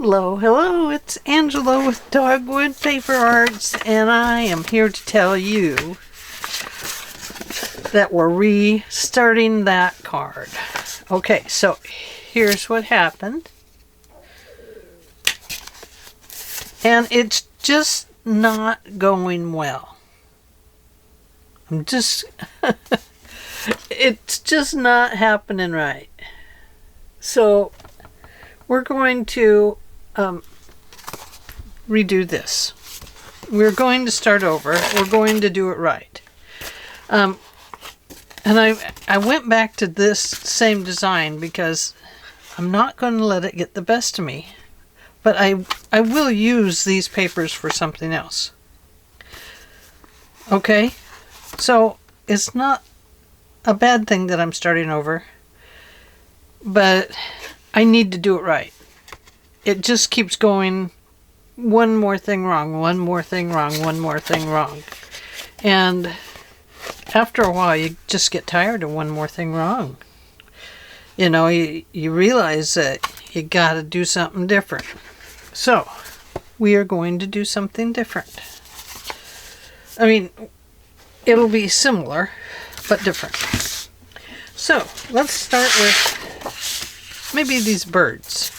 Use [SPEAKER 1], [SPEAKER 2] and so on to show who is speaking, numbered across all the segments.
[SPEAKER 1] Hello, it's Angela with Dogwood Paper Arts, and I am here to tell you that we're restarting that card. Okay, so here's what happened. And it's just not going well. It's just not happening right. So we're going to redo this. We're going to start over. We're going to do it right. And I went back to this same design because I'm not going to let it get the best of me. But I will use these papers for something else. Okay? So it's not a bad thing that I'm starting over. But I need to do it right. It just keeps going one more thing wrong, one more thing wrong, one more thing wrong. And after a while, you just get tired of one more thing wrong. You know, you realize that you got to do something different. So, we are going to do something different. I mean, it'll be similar, but different. So, let's start with maybe these birds.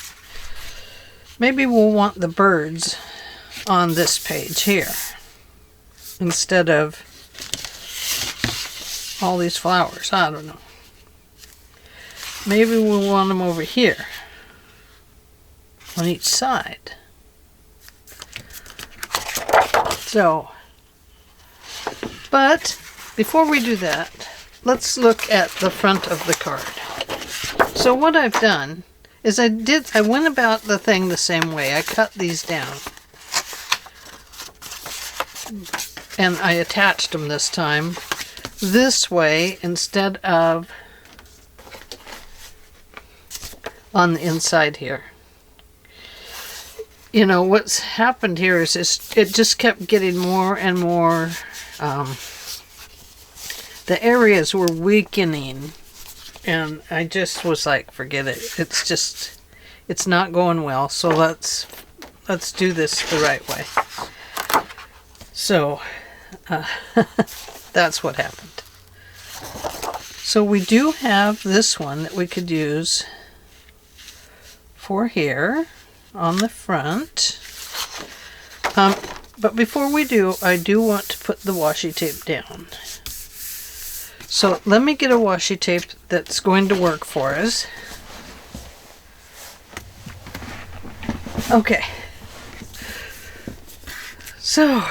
[SPEAKER 1] Maybe we'll want the birds on this page here instead of all these flowers. I don't know. Maybe we'll want them over here on each side. So, but before we do that, let's look at the front of the card. So what I've done is I went about the thing the same way. I cut these down. And I attached them this time this way instead of on the inside here. You know, what's happened here is it just kept getting more and more, the areas were weakening. And I just was like, forget it. It's not going well. So let's do this the right way. So that's what happened. So we do have this one that we could use for here on the front. But before we do, I do want to put the washi tape down. So let me get a washi tape that's going to work for us. Okay. So,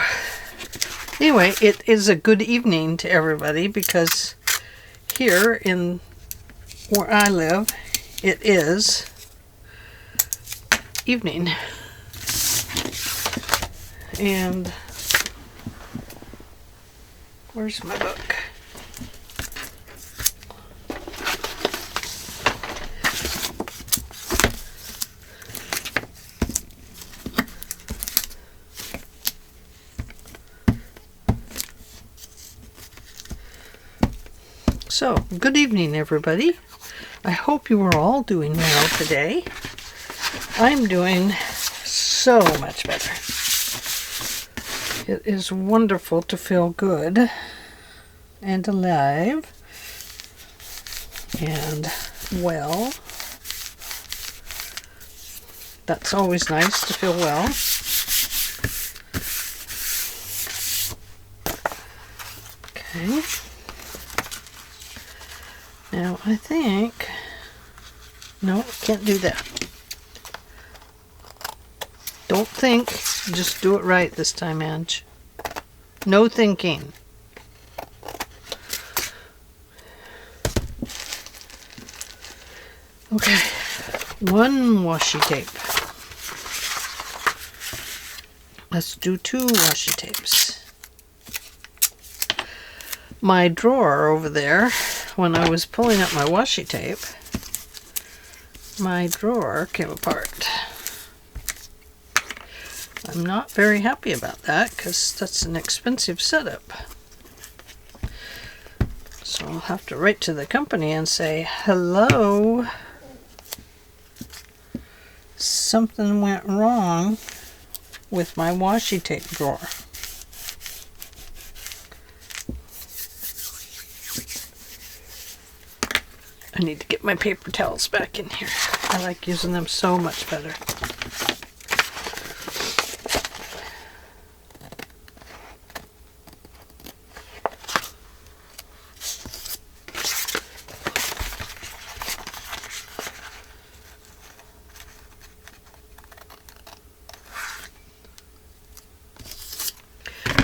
[SPEAKER 1] anyway, it is a good evening to everybody because here in where I live, it is evening. And where's my book? So, good evening, everybody. I hope you are all doing well today. I'm doing so much better. It is wonderful to feel good and alive and well. That's always nice to feel well. Okay. Now, I think... No, can't do that. Don't think. Just do it right this time, Ange. No thinking. Okay. One washi tape. Let's do 2 washi tapes. My drawer over there, when I was pulling up my washi tape, my drawer came apart. I'm not very happy about that because that's an expensive setup. So I'll have to write to the company and say, hello, something went wrong with my washi tape drawer. I need to get my paper towels back in here. I like using them so much better.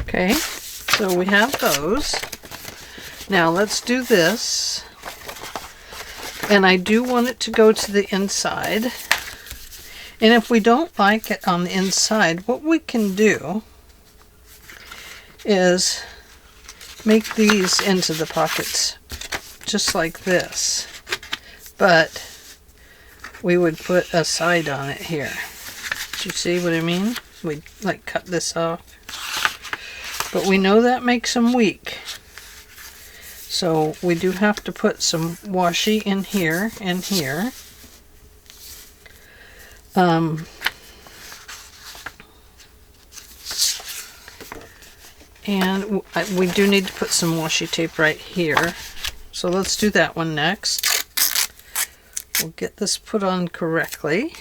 [SPEAKER 1] Okay, so we have those. Now let's do this. And I do want it to go to the inside. And if we don't like it on the inside, what we can do is make these into the pockets just like this. But we would put a side on it here. Do you see what I mean? We like cut this off. But we know that makes them weak. So we do have to put some washi in here and here. And we do need to put some washi tape right here. So let's do that one next. We'll get this put on correctly.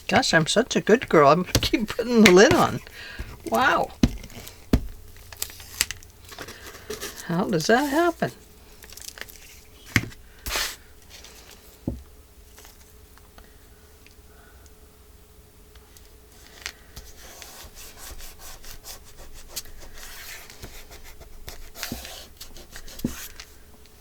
[SPEAKER 1] Gosh, I'm such a good girl. I keep putting the lid on. Wow. How does that happen?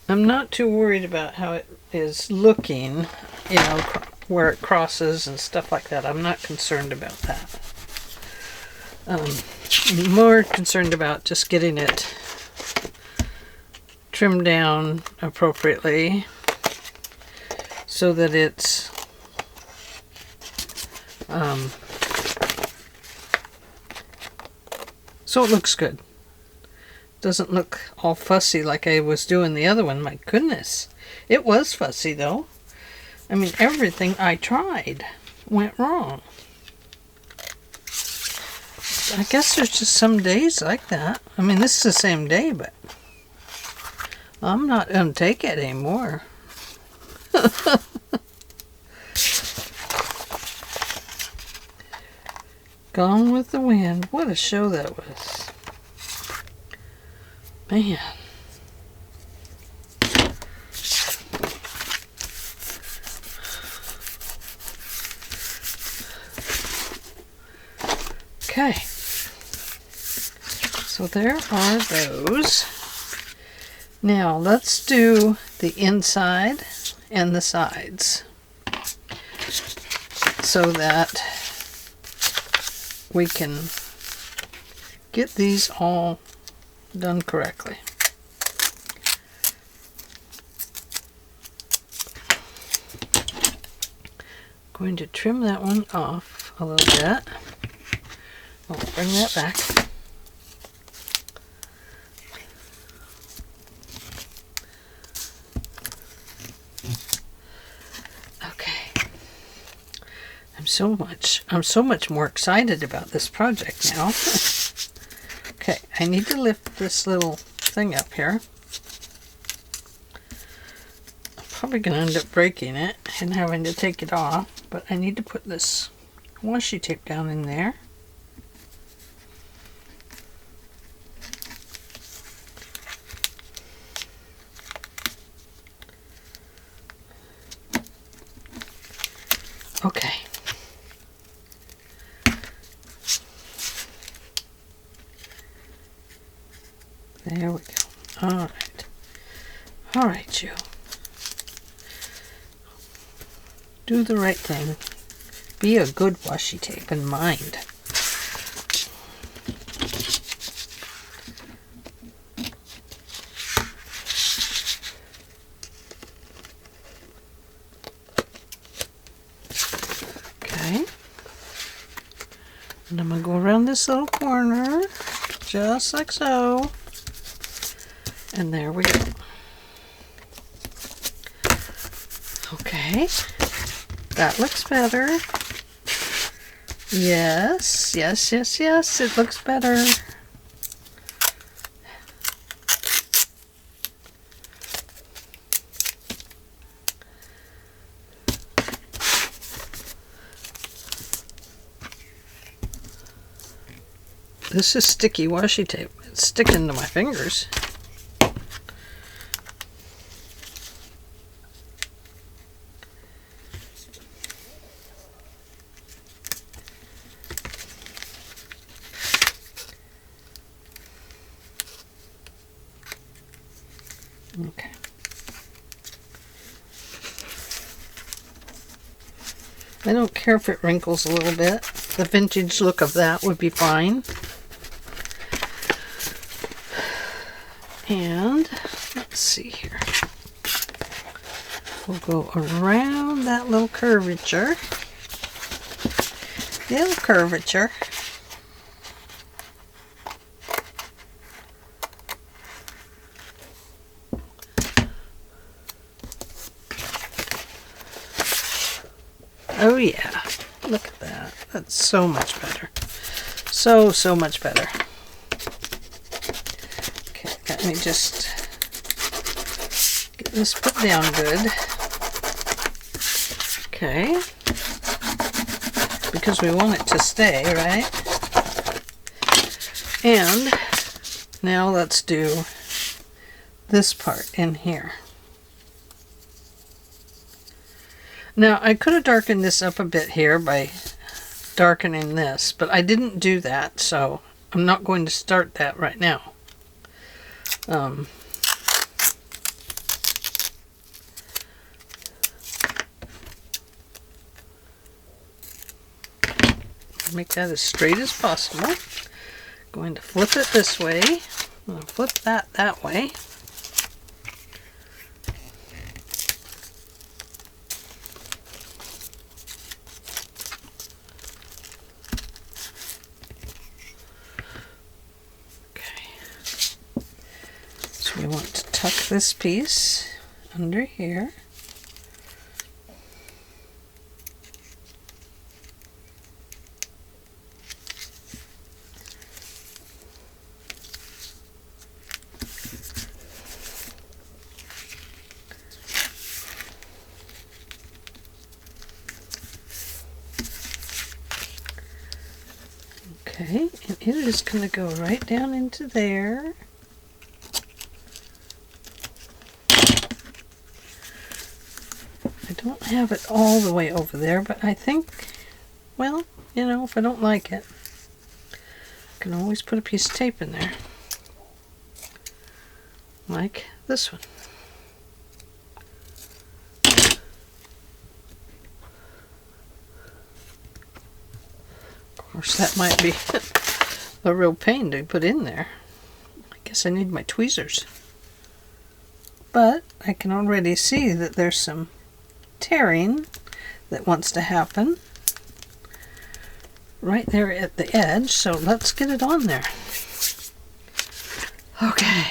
[SPEAKER 1] I'm not too worried about how it is looking, you know, where it crosses and stuff like that. I'm not concerned about that. I'm more concerned about just getting it trimmed down appropriately so that it's so it looks good. Doesn't look all fussy like I was doing the other one. My goodness. It was fussy though. I mean, everything I tried went wrong. I guess there's just some days like that. I mean, this is the same day, but I'm not going to take it anymore. Gone with the Wind. What a show that was. Man. Okay, so there are those. Now let's do the inside and the sides so that we can get these all done correctly. Going to trim that one off a little bit. I'll bring that back. Okay. I'm so much more excited about this project now. Okay, I need to lift this little thing up here. I'm probably going to end up breaking it and having to take it off, but I need to put this washi tape down in there. Okay. There we go. All right. All right, you. Do the right thing. Be a good washi tape and mind. And I'm going to go around this little corner Just like so. And there we go. Okay. That looks better. Yes, yes, yes, yes. It looks better. This is sticky washi tape. It's sticking to my fingers. Okay. I don't care if it wrinkles a little bit. The vintage look of that would be fine. And let's see here. We'll go around that little curvature. Little curvature. Oh yeah, look at that. That's so much better. So much better. Okay, let me just get this put down good. Okay. Because we want it to stay, right? And now let's do this part in here. Now, I could have darkened this up a bit here by darkening this, but I didn't do that, so I'm not going to start that right now. Make that as straight as possible. Going to flip it this way. I'm going to flip that way. We want to tuck this piece under here. Okay, and it is going to go right down into there. I don't have it all the way over there, but I think, well, you know, if I don't like it, I can always put a piece of tape in there. Like this one. Of course, that might be a real pain to put in there. I guess I need my tweezers. But I can already see that there's some tearing that wants to happen right there at the edge, so let's get it on there. Okay,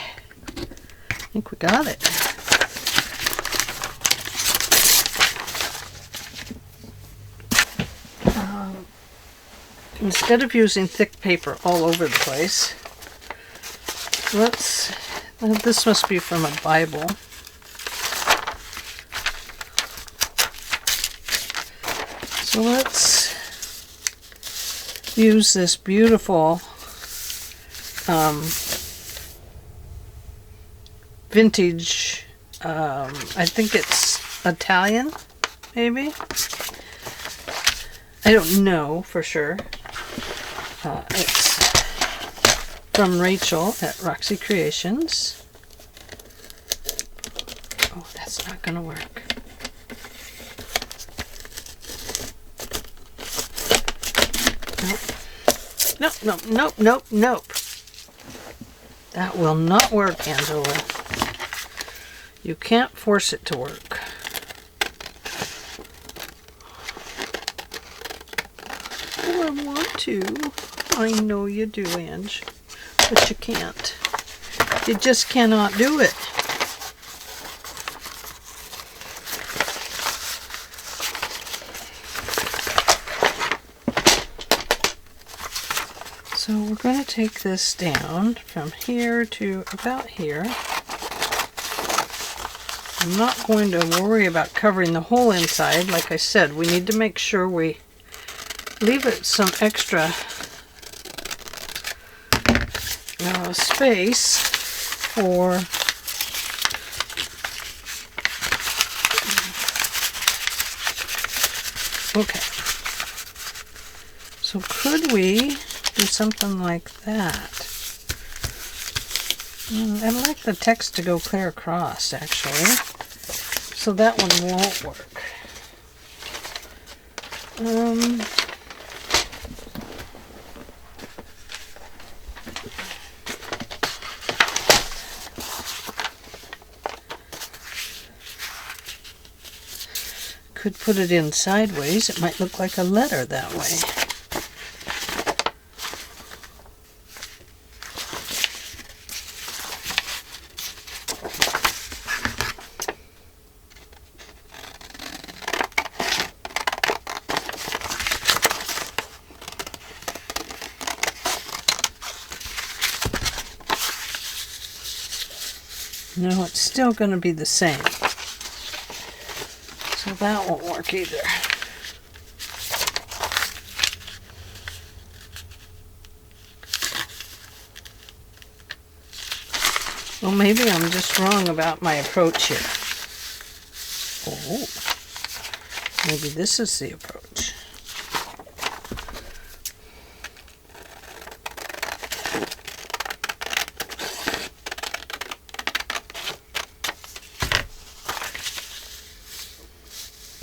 [SPEAKER 1] I think we got it. Instead of using thick paper all over the place, this must be from a Bible. So let's use this beautiful vintage, I think it's Italian, maybe? I don't know for sure. It's from Rachel at Roxy Creations. Oh, that's not going to work. Nope. That will not work, Angela. You can't force it to work. Oh, I want to. I know you do, Ange. but you can't. You just cannot do it. So we're going to take this down from here to about here. I'm not going to worry about covering the whole inside. Like I said, we need to make sure we leave it some extra space for okay. So could we do something like that? I'd like the text to go clear across, actually. So that one won't work. Could put it in sideways. It might look like a letter that way. No, it's still going to be the same. So that won't work either. Well, maybe I'm just wrong about my approach here. Oh, maybe this is the approach.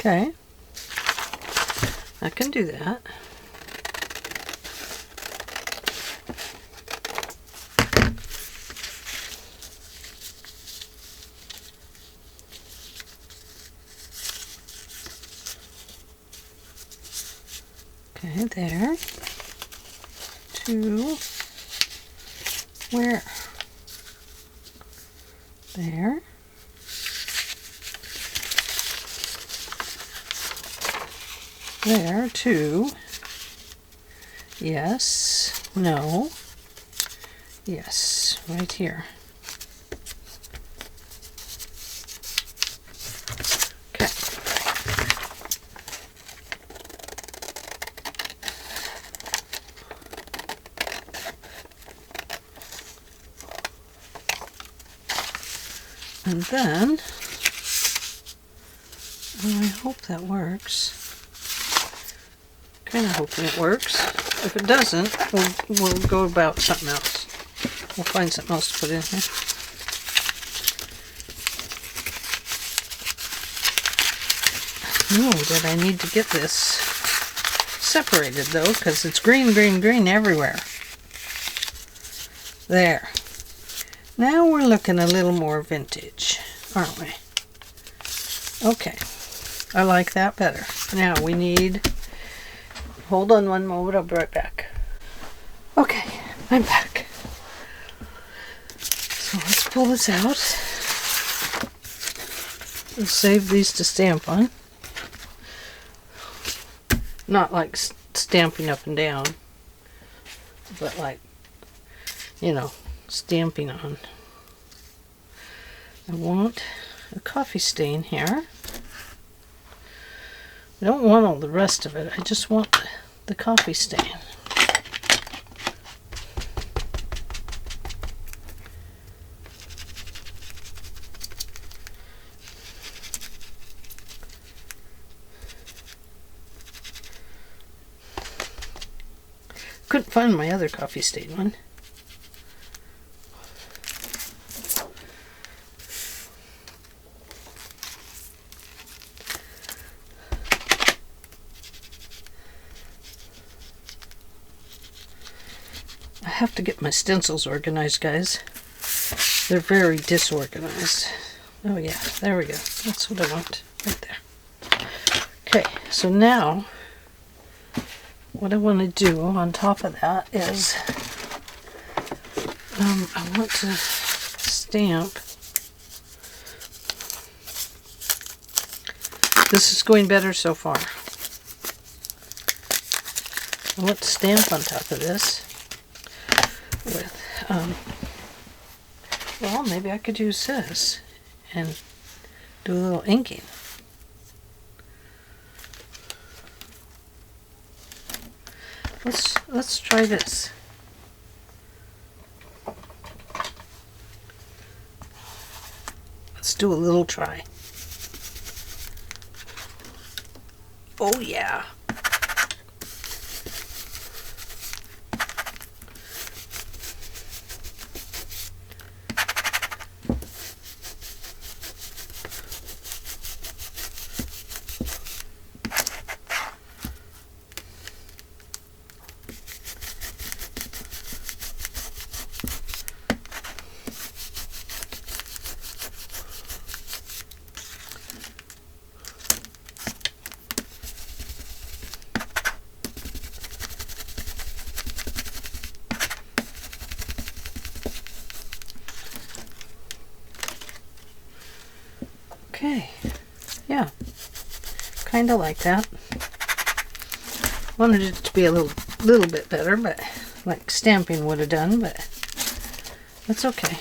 [SPEAKER 1] Okay, I can do that. Okay, there. To where? There. There, to yes, no, yes, right here. Okay. And then, I hope that works. Kind of hoping it works. If it doesn't, we'll go about something else. We'll find something else to put in here. I know that I need to get this separated though, because it's green, green, green everywhere. There. Now we're looking a little more vintage, aren't we? Okay. I like that better. Now we need... Hold on one moment, I'll be right back. Okay, I'm back. So let's pull this out. We'll save these to stamp on. Not like stamping up and down, but like, you know, stamping on. I want a coffee stain here. I don't want all the rest of it, I just want the coffee stain. Couldn't find my other coffee stain one. I have to get my stencils organized, guys. They're very disorganized. Oh yeah, there we go. That's what I want, right there. Okay, so now what I want to do on top of that is I want to stamp. This is going better so far. I want to stamp on top of this with, well, maybe I could use this and do a little inking. Let's try this. Let's do a little try. Oh yeah. Okay, yeah, kind of like that. Wanted it to be a little bit better, but like stamping would have done, but that's okay.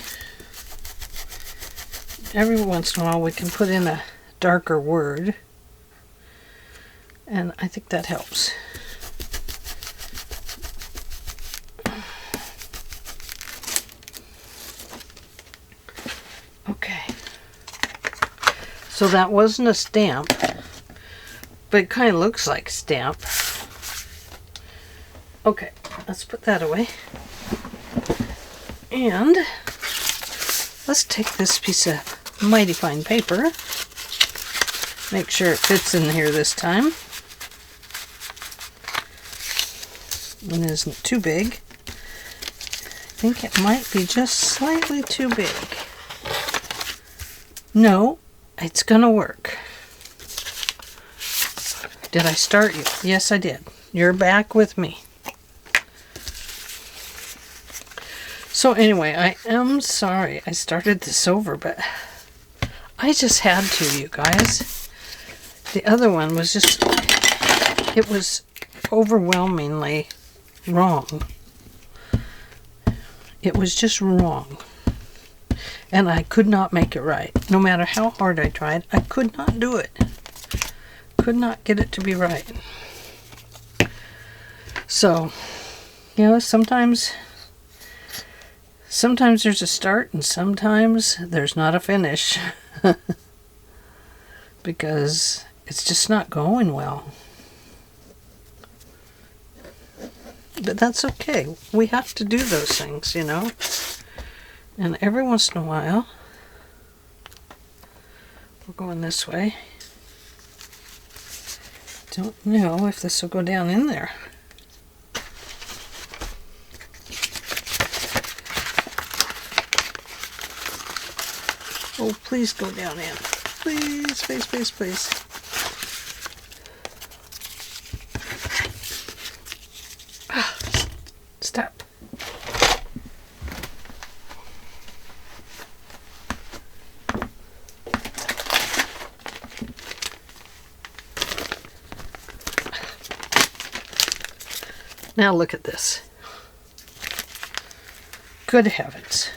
[SPEAKER 1] Every once in a while we can put in a darker word, and I think that helps. Okay. So that wasn't a stamp, but it kind of looks like a stamp. Okay, let's put that away. And let's take this piece of mighty fine paper. Make sure it fits in here this time. And isn't too big. I think it might be just slightly too big. No. It's gonna work. Did I start you? Yes, I did. You're back with me. So anyway, I am sorry I started this over, but I just had to, you guys. The other one was just, it was overwhelmingly wrong. It was just wrong. And I could not make it right. No matter how hard I tried, I could not do it. Could not get it to be right. So, you know, sometimes there's a start and sometimes there's not a finish. Because it's just not going well. But that's okay. We have to do those things, you know. And every once in a while, we're going this way. Don't know if this will go down in there. Oh, please go down in. Please, please, please, please. Ah, stop. Now look at this. Good heavens.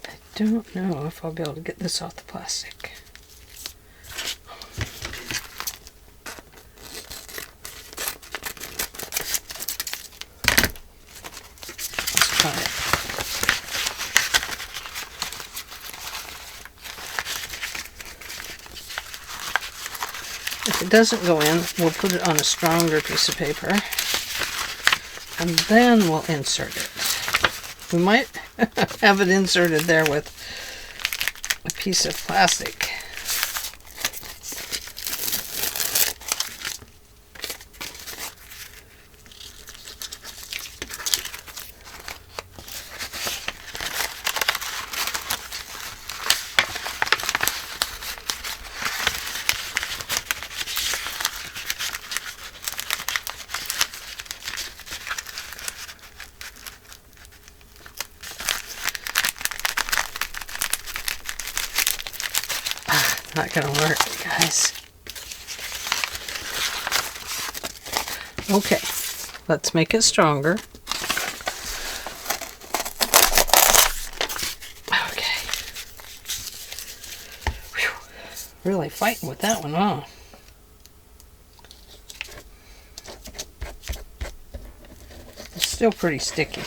[SPEAKER 1] I don't know if I'll be able to get this off the plastic. Let's try it. If it doesn't go in, we'll put it on a stronger piece of paper and then we'll insert it. We might have it inserted there with a piece of plastic. Not gonna work, guys. Okay, let's make it stronger. Okay. Whew. Really fighting with that one, huh? It's still pretty sticky.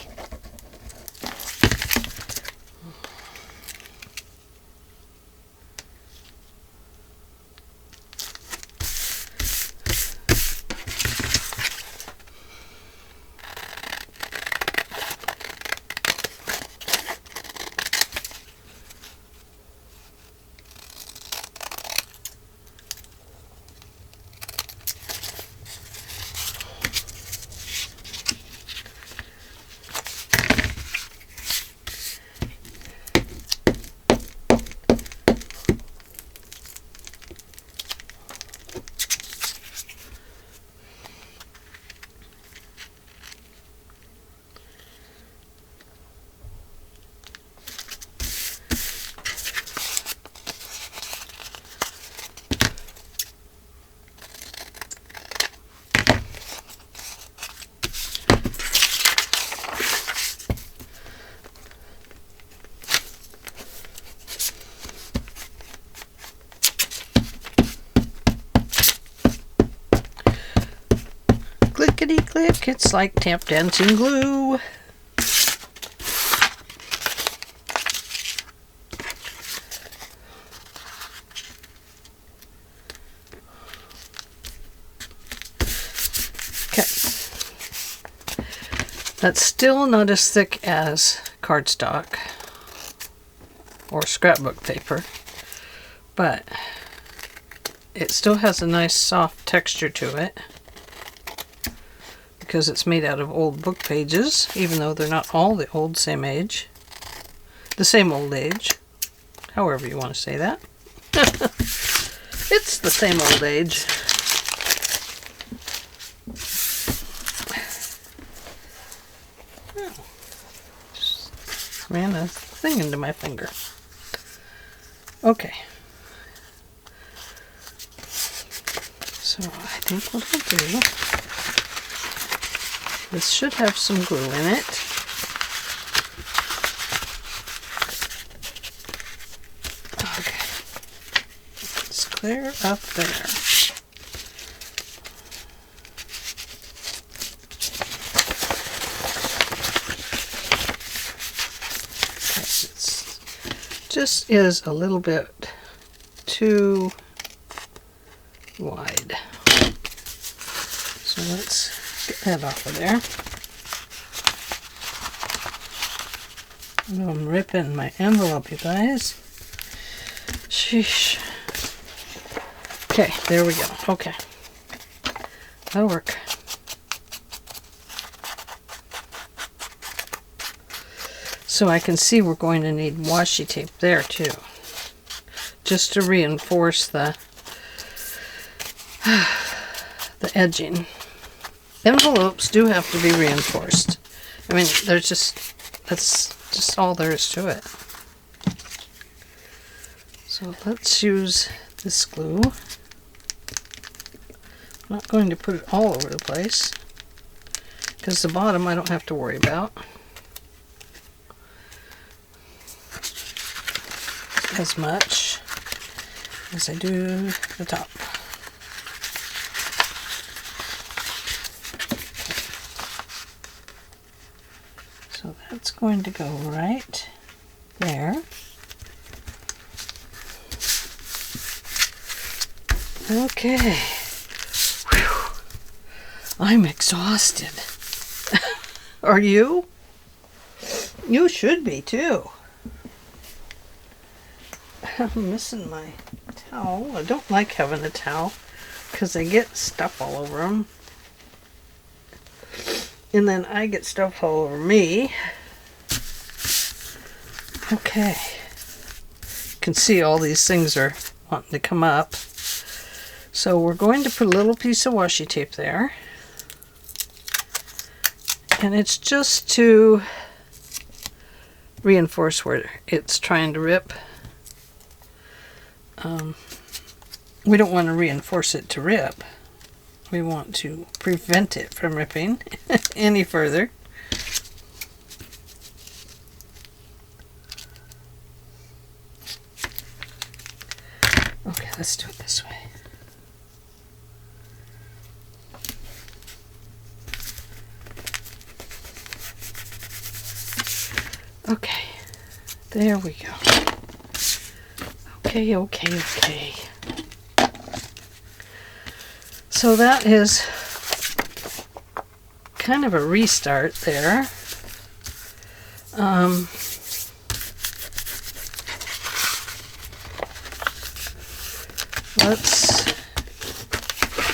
[SPEAKER 1] Clickety click, it's like tap dancing glue. Okay. That's still not as thick as cardstock or scrapbook paper, but it still has a nice soft texture to it because it's made out of old book pages, even though they're not all the same age, however you want to say that. It's the same old age. Just ran a thing into my finger. Okay. So I think what I'll do, this should have some glue in it. Okay. Let's clear up there. Just is a little bit too wide. So let's get that off of there. I'm ripping my envelope, you guys. Sheesh. Okay, there we go. Okay. That'll work. So I can see we're going to need washi tape there too, just to reinforce the edging. Envelopes do have to be reinforced. I mean, that's just all there is to it. So let's use this glue. I'm not going to put it all over the place because the bottom I don't have to worry about as much as I do the top. So that's going to go right there. Okay. Whew. I'm exhausted. Are you? You should be too. I'm missing my towel. I don't like having a towel because I get stuff all over them. And then I get stuff all over me. Okay. You can see all these things are wanting to come up. So we're going to put a little piece of washi tape there. And it's just to reinforce where it's trying to rip. we don't want to reinforce it to rip. We want to prevent it from ripping any further. Okay, let's do it this way. Okay, there we go. Okay. So that is kind of a restart there. Let's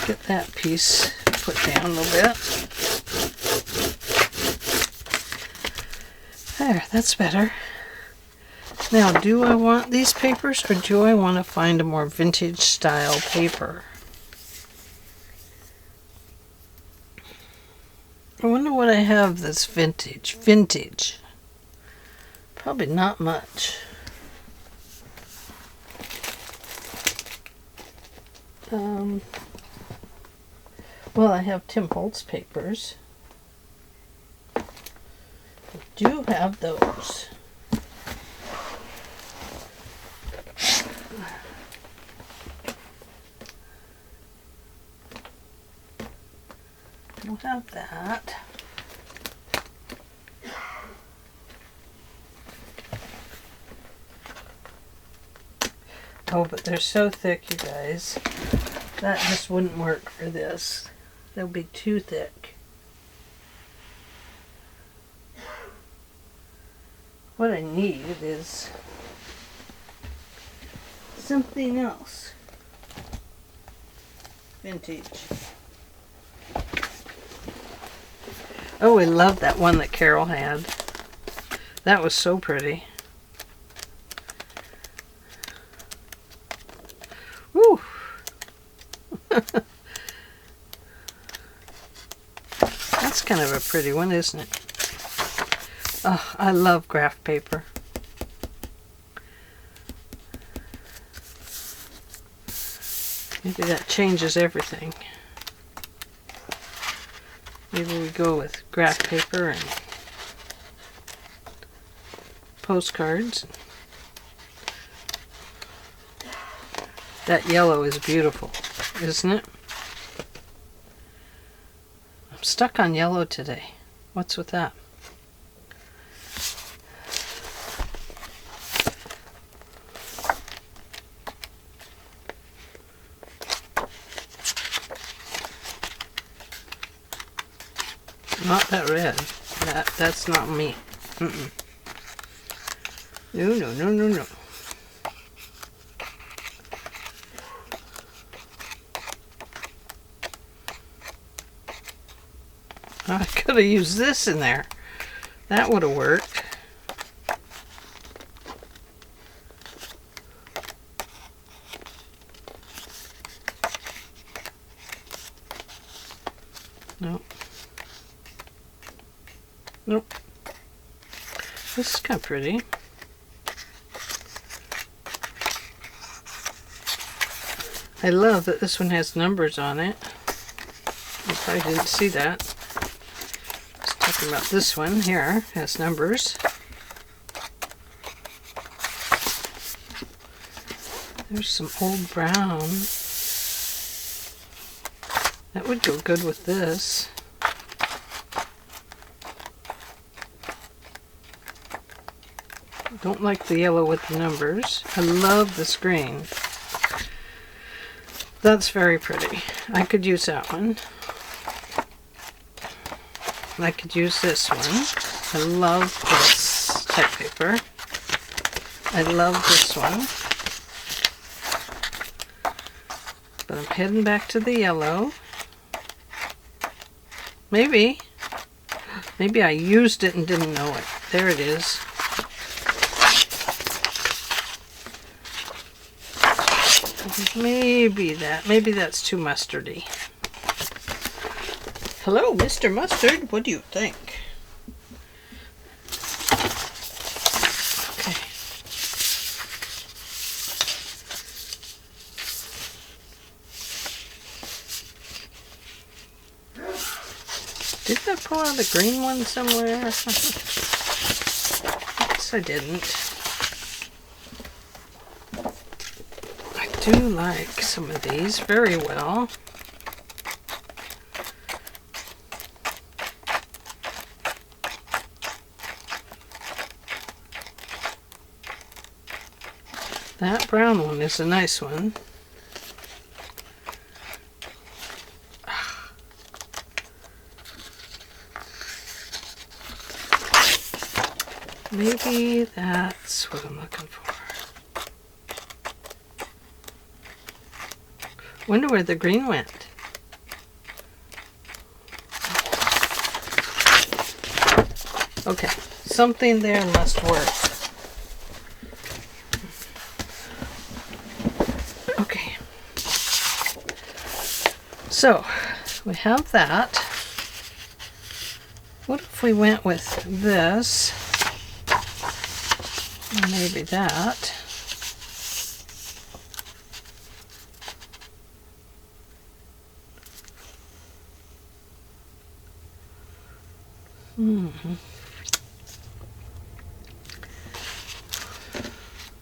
[SPEAKER 1] get that piece put down a little bit. There, that's better. Now, do I want these papers or do I want to find a more vintage style paper? I wonder what I have that's vintage. Vintage. Probably not much. Well, I have Tim Holtz papers. I do have those. We'll have that. Oh, but they're so thick, you guys. That just wouldn't work for this. They'll be too thick. What I need is something else. Vintage. Oh, I love that one that Carol had. That was so pretty. Woo! That's kind of a pretty one, isn't it? Oh, I love graph paper. Maybe that changes everything. Maybe we go with graph paper and postcards. That yellow is beautiful, isn't it? I'm stuck on yellow today. What's with that? Not that red. That's not me. Mm-mm. No. I could have used this in there. That would have worked. Nope. Nope. This is kind of pretty. I love that this one has numbers on it. You probably didn't see that. I was talking about this one here. Has numbers. There's some old brown. That would go good with this. Don't like the yellow with the numbers. I love this green. That's very pretty. I could use that one. I could use this one. I love this type paper. I love this one. But I'm heading back to the yellow. Maybe I used it and didn't know it. There it is. Maybe that's too mustardy. Hello, Mr. Mustard. What do you think? Okay. Didn't I pull out a green one somewhere? Yes, I didn't. I do like some of these very well. That brown one is a nice one. Maybe that's what I'm looking for. Wonder where the green went. Okay, something there must work. Okay. So, we have that. What if we went with this? Maybe that.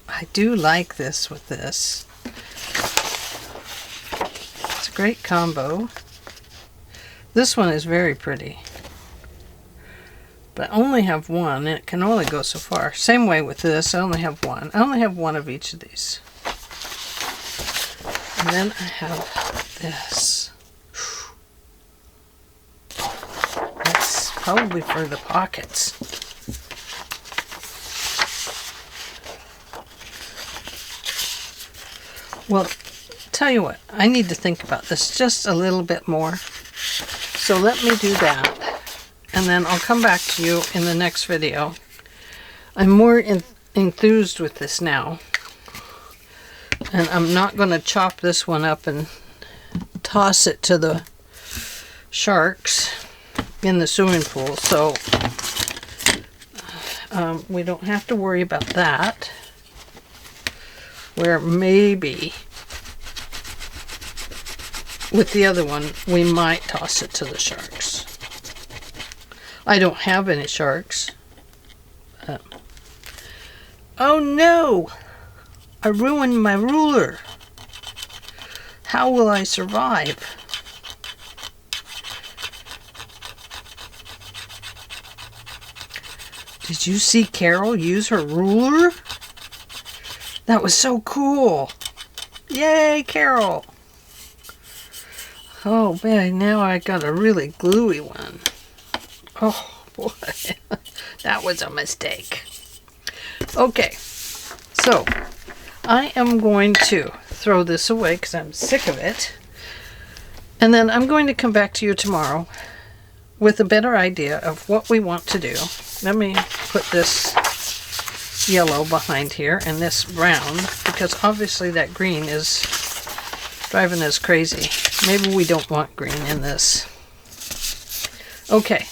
[SPEAKER 1] I do like this with this. It's a great combo. This one is very pretty. But I only have one, and it can only go so far. Same way with this, I only have one. I only have one of each of these. And then I have this. That's probably for the pockets. Well, tell you what, I need to think about this just a little bit more. So let me do that. And then I'll come back to you in the next video. I'm more enthused with this now. And I'm not going to chop this one up and toss it to the sharks in the swimming pool. So we don't have to worry about that. Where maybe with the other one, we might toss it to the sharks. I don't have any sharks. Oh no! I ruined my ruler. How will I survive? Did you see Carol use her ruler? That was so cool. Yay, Carol! Oh man, now I got a really gluey one. Oh boy, that was a mistake. Okay, so I am going to throw this away because I'm sick of it. And then I'm going to come back to you tomorrow with a better idea of what we want to do. Let me put this yellow behind here and this brown, because obviously that green is driving us crazy. Maybe we don't want green in this. Okay,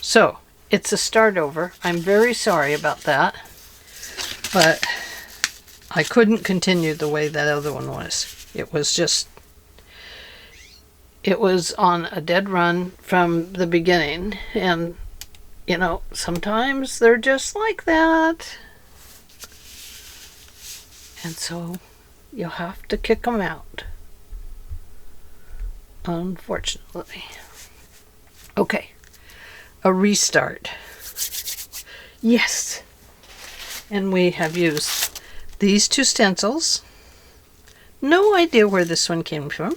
[SPEAKER 1] so it's a start over. I'm very sorry about that, but I couldn't continue the way that other one was. It was just, it was on a dead run from the beginning, and you know, sometimes they're just like that. And so you'll have to kick them out, unfortunately. Okay, a restart. Yes. And we have used these two stencils. No idea where this one came from.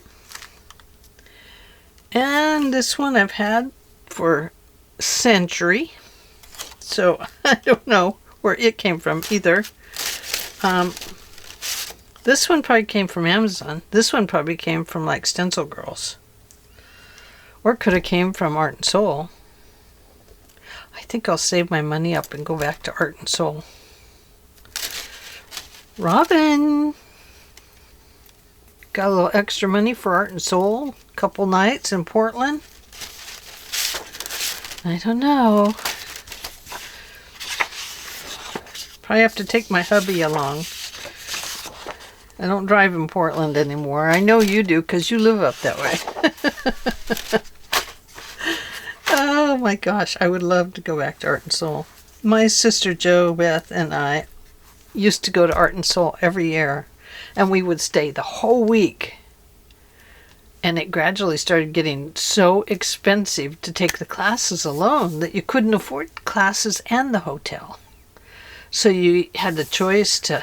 [SPEAKER 1] And this one I've had for century, so I don't know where it came from either. This one probably came from Amazon. This one probably came from like Stencil Girls, or could have came from Art and Soul. I think I'll save my money up and go back to Art and Soul. Robin, got a little extra money for Art and Soul, couple nights in Portland. I don't know. Probably have to take my hubby along. I don't drive in Portland anymore. I know you do because you live up that way. my gosh, I would love to go back to Art and Soul. My sister Jo, Beth, and I used to go to Art and Soul every year, and we would stay the whole week. And it gradually started getting so expensive to take the classes alone that you couldn't afford classes and the hotel. So you had the choice to,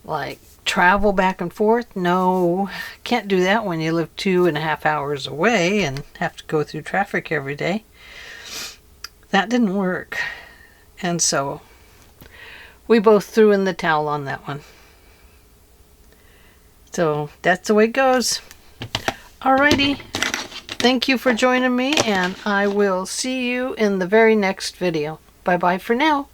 [SPEAKER 1] like, travel back and forth. No, can't do that when you live 2.5 hours away and have to go through traffic every day. That didn't work. And so we both threw in the towel on that one. So that's the way it goes. Alrighty, thank you for joining me, and I will see you in the very next video. Bye bye for now.